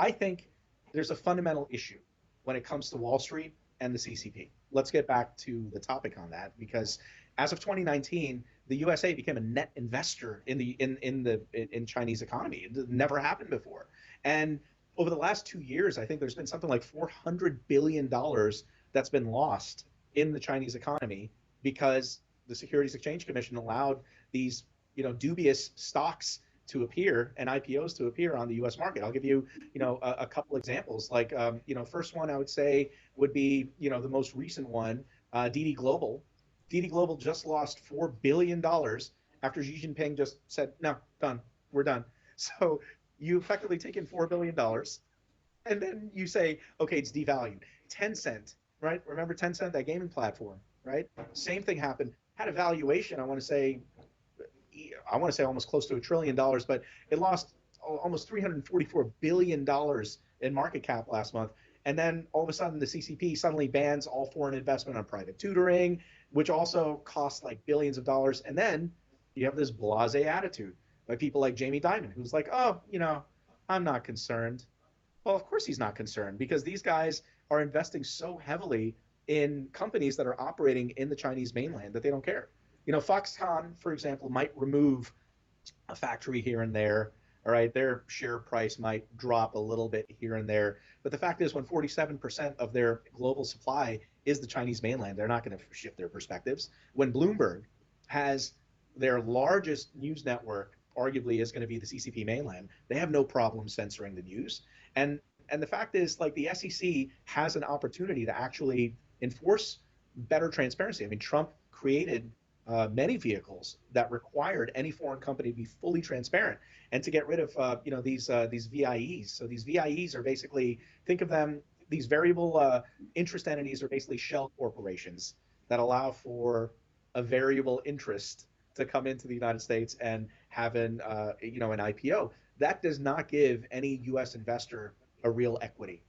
I think there's a fundamental issue when it comes to Wall Street and the CCP. Let's get back to the topic on that, because as of 2019, the USA became a net investor in Chinese economy. It never happened before. And over the last 2 years, I think there's been something like $400 billion that's been lost in the Chinese economy because the Securities Exchange Commission allowed these, dubious stocks to appear and IPOs to appear on the U.S. market. I'll give you, a couple examples. Like, first one I would say would be, the most recent one, DD Global. DD Global just lost $4 billion after Xi Jinping just said, no, done, we're done. So you effectively take in $4 billion and then you say, okay, it's devalued. Tencent, right? Remember Tencent, that gaming platform, right? Same thing happened. Had a valuation, I want to say almost close to $1 trillion, but it lost almost $344 billion in market cap last month. And then all of a sudden, the CCP suddenly bans all foreign investment on private tutoring, which also costs like billions of dollars. And then you have this blasé attitude by people like Jamie Dimon, who's like, oh, I'm not concerned. Well, of course he's not concerned, because these guys are investing so heavily in companies that are operating in the Chinese mainland that they don't care. Foxconn, for example, might remove a factory here and there. All right, their share price might drop a little bit here and there. But the fact is, when 47% of their global supply is the Chinese mainland, they're not going to shift their perspectives. When Bloomberg has their largest news network, arguably is going to be the CCP mainland, they have no problem censoring the news. And the fact is, like, the SEC has an opportunity to actually enforce better transparency. I mean, Trump created many vehicles that required any foreign company to be fully transparent and to get rid of these VIEs. So these VIEs are basically, think of them, these variable interest entities are basically shell corporations that allow for a variable interest to come into the United States and have an IPO. That does not give any U.S. investor a real equity.